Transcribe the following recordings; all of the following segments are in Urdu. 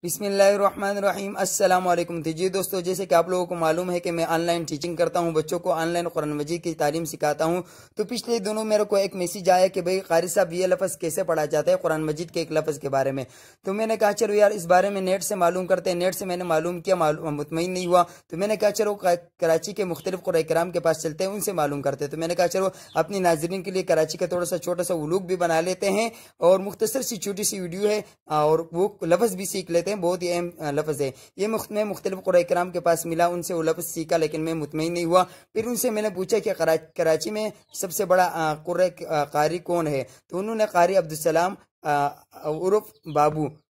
بسم اللہ الرحمن الرحیم۔ السلام علیکم۔ جی دوستو، جیسے کہ آپ لوگوں کو معلوم ہے کہ میں آن لائن ٹیچنگ کرتا ہوں، بچوں کو آن لائن قرآن مجید کی تعلیم سکھاتا ہوں۔ تو پچھلے دنوں میرے کو ایک میسیج آیا کہ بھئی قاری صاحب یہ لفظ کیسے پڑھا جاتا ہے قرآن مجید کے ایک لفظ کے بارے میں۔ تو میں نے کہا چلو یار اس بارے میں نیٹ سے معلوم کرتے ہیں۔ نیٹ سے میں نے معلوم کیا، مطمئن نہیں ہوا، تو میں نے کہا چلو کراچی کے مختلف قرآن کرام کے پاس چلتے ہیں، ان سے معلوم کرتے ہیں۔ تو میں نے کہا چلو اپنی ناظرین کے لیے کراچی کا تھوڑا سا چھوٹا سا ولوگ بھی بنا لیتے ہیں، اور مختصر سی چھوٹی سی ویڈیو ہے اور وہ لفظ بھی سیکھ لیتے ہیں، بہت ہی اہم لفظ ہے یہ۔ میں مختلف قرآن کرام کے پاس ملا، ان سے وہ لفظ سیکھا، لیکن میں مطمئن نہیں ہوا۔ پھر ان سے میں نے پوچھا کہ کراچی میں سب سے بڑا قاری کون ہے؟ تو انہوں نے قاری عبدالسلام عرف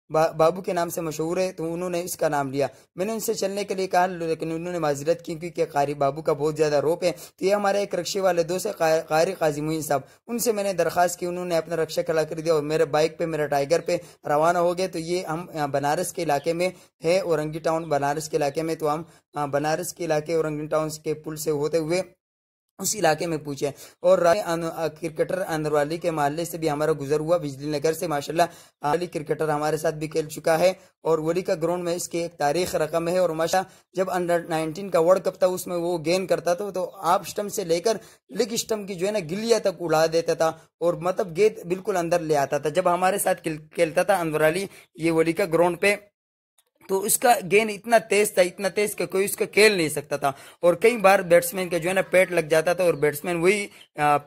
بابو کے نام سے مشہور ہے، تو انہوں نے اس کا نام لیا۔ میں نے ان سے چلنے کے لیے کہا، لیکن انہوں نے معذرت کی کیونکہ قاری بابو کا بہت زیادہ روپ ہے۔ تو یہ ہمارے ایک رکشے والے دوست ہے قاری قاضی معین صاحب، ان سے میں نے درخواست کی، انہوں نے اپنا رکشہ کھڑا کر دیا اور میرے بائک پہ، میرا ٹائیگر پہ روانہ ہو گئے۔ تو یہ ہم بنارس کے علاقے میں ہے، اورنگی ٹاؤن بنارس کے علاقے میں، تو ہم بنارس کے علاقے اورنگی ٹاؤن کے پل سے ہوتے ہوئے اس علاقے میں پوچھے، اور کرکٹر اندروالی کے محلے سے بھی ہمارا گزر ہوا، بجلی نگر سے ماشاءاللہ علی کرکٹر ہمارے ساتھ بھی کھیل چکا ہے، اور ولی کا گراؤنڈ میں اس کی ایک تاریخ رقم ہے۔ اور ماشاءاللہ جب انڈر-19 کا ورلڈ کپ تھا، اس میں وہ گین کرتا تھا تو آپ اسٹمپ سے لے کر لگ اسٹمپ کی جو ہے نا گلیاں تک اڑا دیتا تھا، اور مطلب گیند بالکل اندر لے آتا تھا۔ جب ہمارے ساتھ کھیلتا تھا اندروالی یہ ولی کا گراؤنڈ پہ، تو اس کا گیند اتنا تیز کہ کوئی اس کا کھیل نہیں سکتا تھا، اور کئی بار بیٹسمین کا جو ہے نا پیٹ لگ جاتا تھا، اور بیٹسمین وہی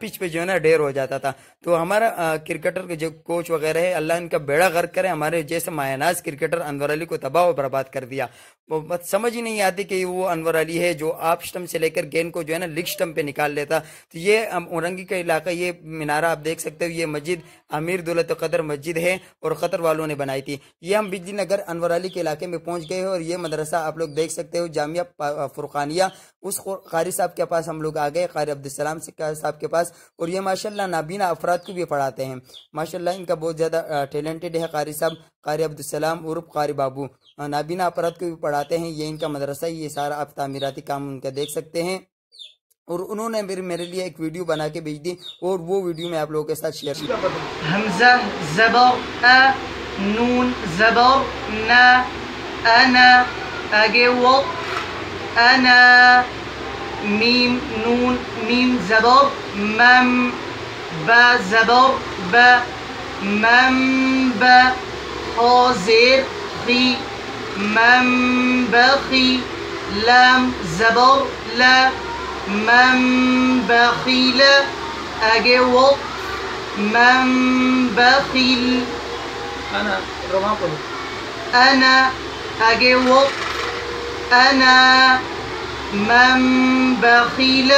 پچ پہ جو ہے نا ڈیر ہو جاتا تھا۔ تو ہمارا کرکٹر کے جو کوچ وغیرہ ہے، اللہ ان کا بیڑا غرق کرے، ہمارے جیسے مایہ ناز کرکٹر انور علی کو تباہ و برباد کر دیا۔ سمجھ ہی نہیں آتی کہ وہ انور علی ہے جو آپ اسٹمپ سے لے کر گیند کو جو ہے نا لگ اسٹمپ پہ نکال لیتا۔ تو یہ اورنگی کا علاقہ، یہ مینارہ آپ دیکھ سکتے ہو، یہ مسجد امیر دولت قدر مسجد ہے، اور قطر والوں نے بنائی تھی۔ یہ ہم بجلی نگر انور علی کے علاقے میں پہنچ گئے ہیں، اور یہ مدرسہ آپ لوگ دیکھ سکتے ہو، جامعہ فرقانیہ، اس قاری صاحب کے پاس ہم لوگ آ گئے، قاری عبدالسلام صاحب کے پاس، اور یہ ماشاءاللہ نابینا افراد کو بھی پڑھاتے ہیں۔ ماشاءاللہ ان کا بہت زیادہ ٹیلنٹڈ ہے قاری صاحب، قاری عبدالسلام عرف قاری بابو، نابینا افراد کو بھی پڑھاتے ہیں۔ یہ ان کا مدرسہ، یہ سارا آپ تعمیراتی کام ان کا دیکھ سکتے ہیں، اور انہوں نے میرے لیے ایک ویڈیو بنا کے بھیج دی، اور وہ ویڈیو میں آپ لوگوں کے ساتھ شیئر کی۔ حمزہ زبر ا، نون زبر نا، انا آگے وقت انا، میم نون میم زبر مم، با زبر با مم با، خا زیر خی مم بخی، لام زبر لا مم بخیل، آگے وقت مم بخیل، انا رواں پڑھو، انا آگے وقت انا، من بخیل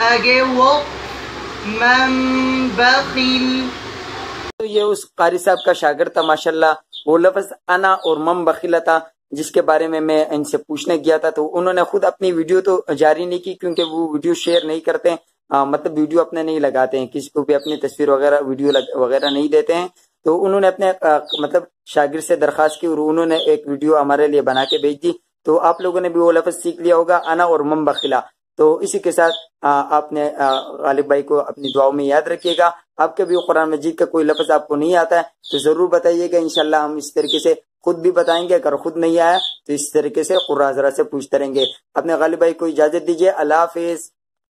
آگے وقت من بخیل۔ تو یہ اس قاری صاحب کا شاگرد تھا ماشاءاللہ، وہ لفظ انا اور مم بخیلہ تھا جس کے بارے میں ان سے پوچھنے گیا تھا۔ تو انہوں نے خود اپنی ویڈیو تو جاری نہیں کی، کیونکہ وہ ویڈیو شیئر نہیں کرتے، مطلب ویڈیو اپنے نہیں لگاتے ہیں، کسی کو بھی اپنی تصویر وغیرہ ویڈیو وغیرہ نہیں دیتے ہیں۔ تو انہوں نے اپنے مطلب شاگرد سے درخواست کی، اور انہوں نے ایک ویڈیو ہمارے لیے بنا کے بھیج دی۔ تو آپ لوگوں نے بھی وہ لفظ سیکھ لیا ہوگا، انا اور مم بخیلہ۔ تو اسی کے ساتھ آپ نے غالب بھائی کو اپنی دعاؤں میں یاد رکھیے گا۔ آپ کے بھی قرآن مجید کا کوئی لفظ آپ کو نہیں آتا ہے تو ضرور بتائیے گا، انشاءاللہ ہم اس طریقے سے خود بھی بتائیں گے، اگر خود نہیں آیا تو اس طریقے سے قرآن حضرات سے پوچھتے رہیں گے۔ اپنے غالب بھائی کو اجازت دیجیے، اللہ حافظ۔